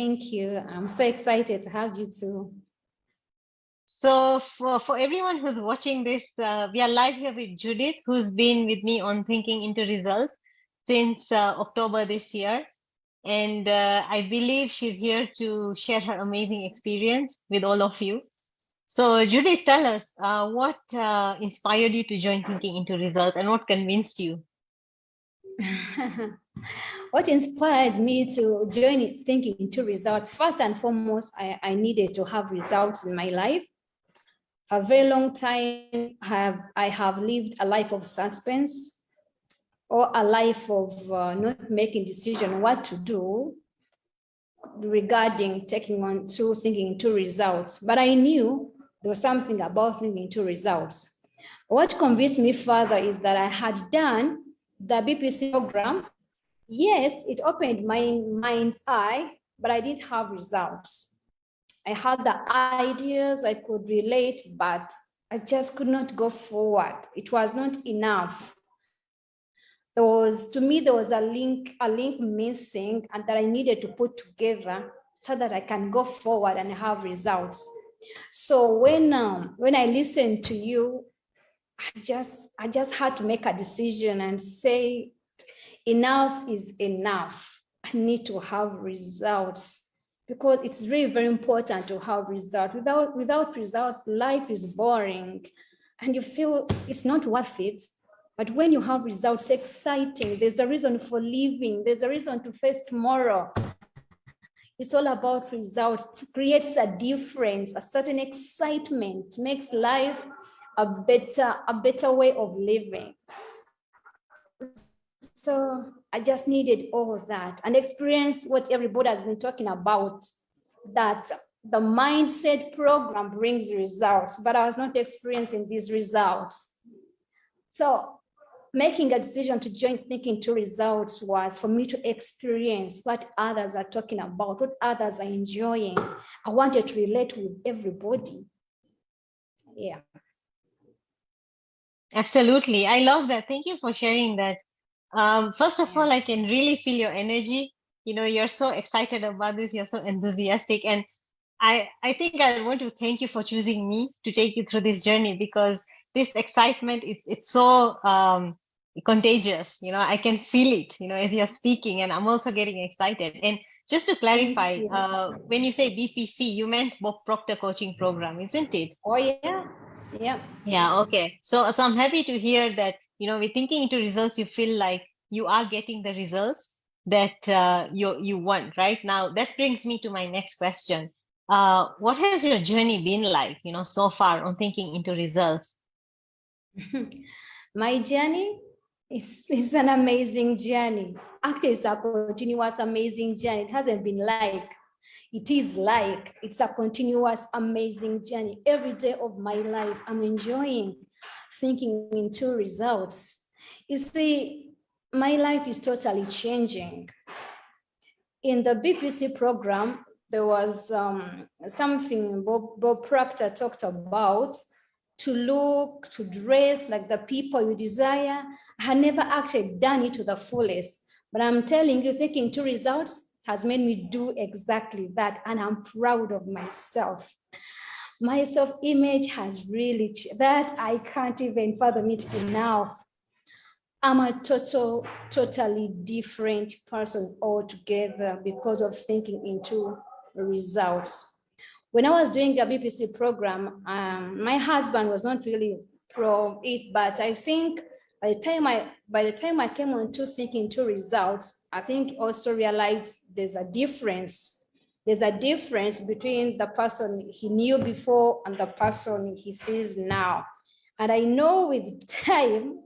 Thank you. I'm so excited to have you too. So for everyone who's watching this, we are live here with Judith, who's been with me on Thinking into Results since October this year. And I believe she's here to share her amazing experience with all of you. So Judith, tell us what inspired you to join Thinking into Results and what convinced you? What inspired me to join Thinking into Results? First and foremost, I needed to have results in my life. For a very long time, I have lived a life of suspense or a life of not making decision what to do regarding thinking into results. But I knew there was something about thinking into results. What convinced me further is that I had done the BPC program. Yes, it opened my mind's eye, but I didn't have results. I had the ideas, I could relate, but I just could not go forward. It was not enough. To me, there was a link missing, and that I needed to put together so that I can go forward and have results. So when I listened to you, I just had to make a decision and say, enough is enough. I need to have results, because it's really very important to have results. Without results, life is boring and you feel it's not worth it. But when you have results, it's exciting. There's a reason for living. There's a reason to face tomorrow. It's all about results. It creates a difference, a certain excitement, makes life a better way of living. So I just needed all of that and experience what everybody has been talking about, that the mindset program brings results, but I was not experiencing these results. So making a decision to join Thinking into Results was for me to experience what others are talking about, what others are enjoying. I wanted to relate with everybody. Yeah. Absolutely. I love that. Thank you for sharing that. First of all, I can really feel your energy. You know, you're so excited about this. You're so enthusiastic. And I think I want to thank you for choosing me to take you through this journey, because this excitement, it's so contagious. You know, I can feel it, you know, as you're speaking, and I'm also getting excited. And just to clarify, when you say BPC, you meant Bob Proctor coaching program, isn't it? Oh, yeah. Yeah. Yeah. Okay. So I'm happy to hear that, you know, with Thinking into Results, you feel like you are getting the results that you want right now. That brings me to my next question. What has your journey been like, you know, so far on Thinking into Results? My journey is an amazing journey. Actually, it's a continuous amazing journey. It hasn't been like, it is like, it's a continuous amazing journey. Every day of my life, I'm enjoying thinking into results. You see, my life is totally changing. In the BPC program, there was something Bob Proctor talked about, to look, to dress like the people you desire. I had never actually done it to the fullest, but I'm telling you, Thinking into Results has made me do exactly that, and I'm proud of myself. My self-image has really, that I can't even fathom it enough. I'm a totally different person altogether because of thinking into results. When I was doing a BPC program, my husband was not really pro it, but I think by the time I came on to Thinking into Results, I think also realized there's a difference. There's a difference between the person he knew before and the person he sees now. And I know with time,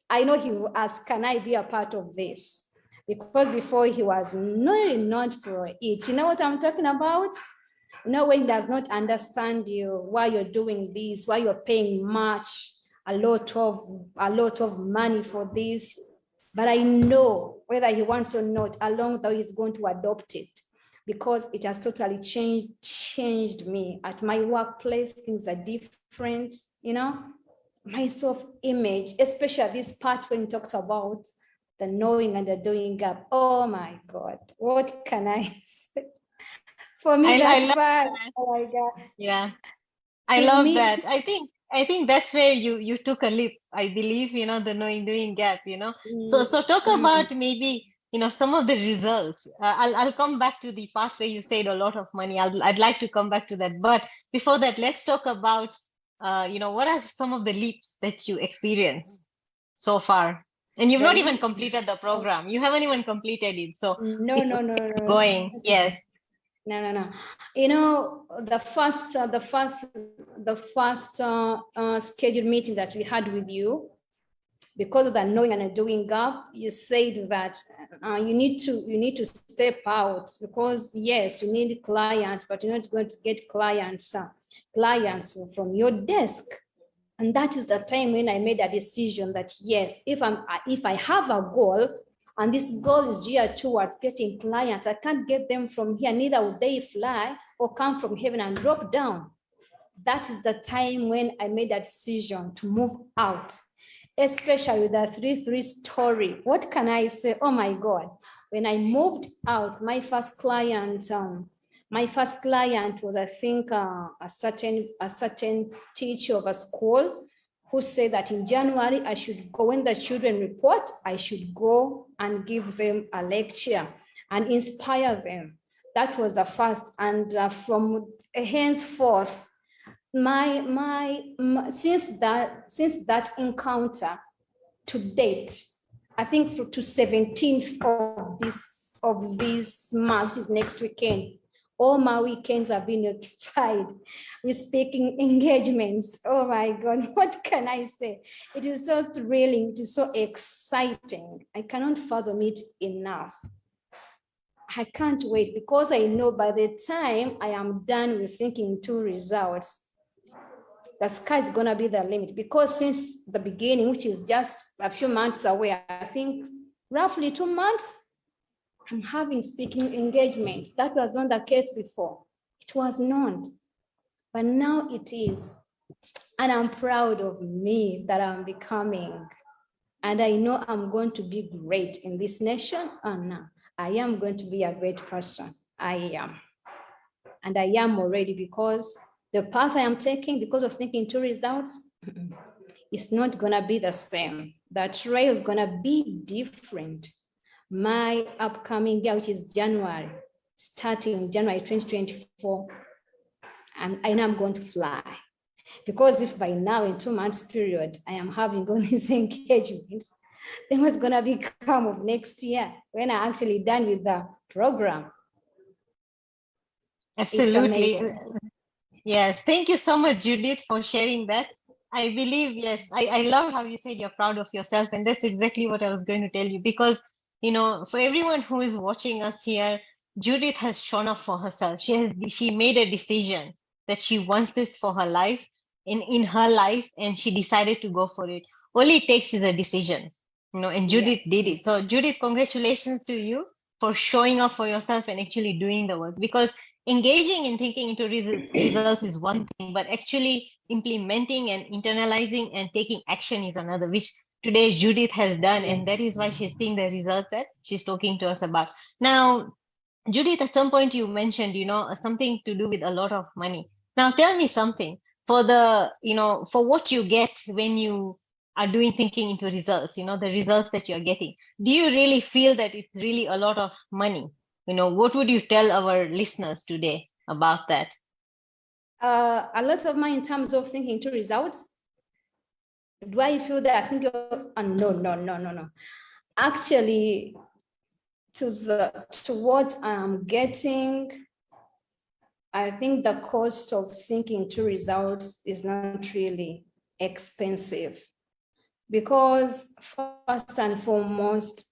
I know he will ask, can I be a part of this? Because before he was not for it. You know what I'm talking about? You know, when he does not understand you, why you're doing this, why you're paying a lot of money for this. But I know whether he wants or not, along though he's going to adopt it, because it has totally changed me. At my workplace, things are different, you know. My self-image, especially this part when you talked about the knowing and the doing up. Oh my God, what can I say? For me, I that love part, that. oh my God. Yeah. I To love me, that. I think that's where you took a leap. I believe, the knowing doing gap, So talk mm, about maybe, some of the results. I'll come back to the part where you said a lot of money. I'd like to come back to that. But before that, let's talk about what are some of the leaps that you experienced so far? And you've the not even leap. completed the Oh, program. You haven't even completed it. So no, it's no, no, no. going. Yes. No, no, no. The first scheduled meeting that we had with you, because of the knowing and doing gap, you said that you need to step out, because yes, you need clients, but you're not going to get clients from your desk. And that is the time when I made a decision that yes, if I have a goal, and this goal is geared towards getting clients, I can't get them from here, neither would they fly or come from heaven and drop down. That is the time when I made a decision to move out, especially with the 3-3 story. What can I say? Oh my God. When I moved out, my first client was, I think, a certain teacher of a school who said that in January I should go, when the children report, I should go and give them a lecture and inspire them. That was the first. And from henceforth, since that encounter to date, I think to 17th of this month, is next weekend, all my weekends have been occupied with speaking engagements. Oh my God, what can I say? It is so thrilling, it is so exciting. I cannot fathom it enough. I can't wait, because I know by the time I am done with thinking two results, the sky is going to be the limit. Because since the beginning, which is just a few months away, I think roughly 2 months, I'm having speaking engagements. That was not the case before. It was not, but now it is. And I'm proud of me that I'm becoming. And I know I'm going to be great in this nation. Oh no, I am going to be a great person. I am. And I am already, because the path I am taking, because of thinking two results, it's not going to be the same. The trail is going to be different. My upcoming year, which is January, starting January 2024, I know I'm going to fly. Because if by now, in 2 months period, I am having all these engagements, then what's going to become of next year when I'm actually done with the program? Absolutely. Yes. Thank you so much, Judith, for sharing that. I believe, yes, I love how you said you're proud of yourself. And that's exactly what I was going to tell you. Because, for everyone who is watching us here, Judith has shown up for herself. She made a decision that she wants this for her life, in her life, and she decided to go for it. All it takes is a decision, and Judith did it. So, Judith, congratulations to you for showing up for yourself and actually doing the work. Because engaging in thinking into results is one thing, but actually implementing and internalizing and taking action is another, which today Judith has done. And that is why she's seeing the results that she's talking to us about. Now, Judith, at some point you mentioned, something to do with a lot of money. Now, tell me something for for what you get when you are doing thinking into results, the results that you're getting. Do you really feel that it's really a lot of money? What would you tell our listeners today about that? A lot of money in terms of thinking to results. Do I feel that? I think you're, no. Actually, to what I'm getting, I think the cost of thinking to results is not really expensive, because first and foremost,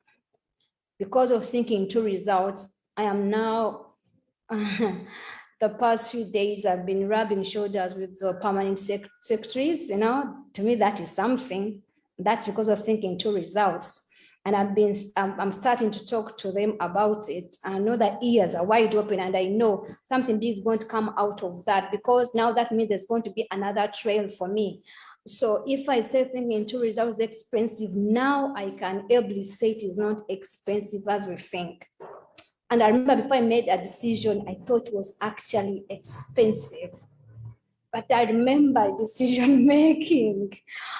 because of thinking to results, I am now the past few days I've been rubbing shoulders with the permanent secretaries. To me, that is something. That's because of thinking two results. And I'm starting to talk to them about it. I know that ears are wide open, and I know something big is going to come out of that, because now that means there's going to be another trail for me. So if I say thinking two results is expensive, now I can ably say it is not expensive as we think. And I remember before I made a decision, I thought it was actually expensive. But I remember decision making,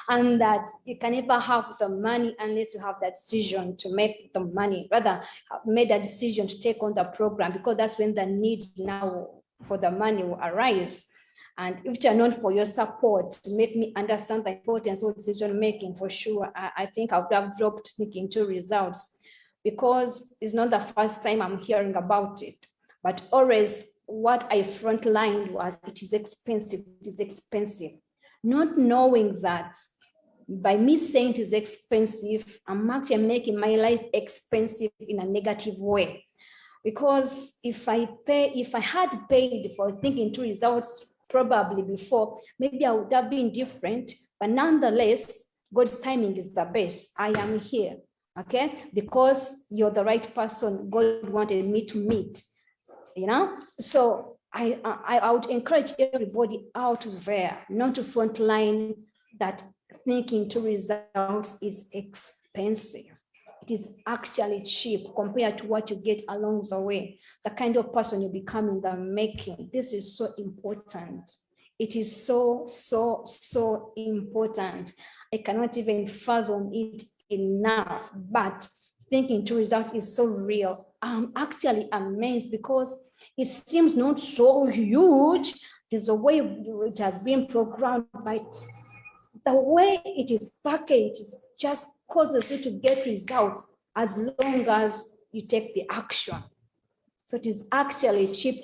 and that you can never have the money unless you have that decision to make the money. Rather, I made a decision to take on the program, because that's when the need now for the money will arise. And if you're known for your support to make me understand the importance of decision making, for sure, I think I would have dropped thinking to results, because it's not the first time I'm hearing about it. But always what I frontlined was, it is expensive, it is expensive. Not knowing that by me saying it is expensive, I'm actually making my life expensive in a negative way. Because if I had paid for thinking to results probably before, maybe I would have been different. But nonetheless, God's timing is the best. I am here, okay? Because you're the right person God wanted me to meet. So I would encourage everybody out there not to frontline that thinking to results is expensive. It is actually cheap compared to what you get along the way, the kind of person you become in the making. This is so important. It is so, so, so important. I cannot even fathom it enough, but thinking to result is so real. I'm actually amazed, because it seems not so huge. There's a way it has been programmed, but the way it is packaged just causes you to get results as long as you take the action. So it is actually cheap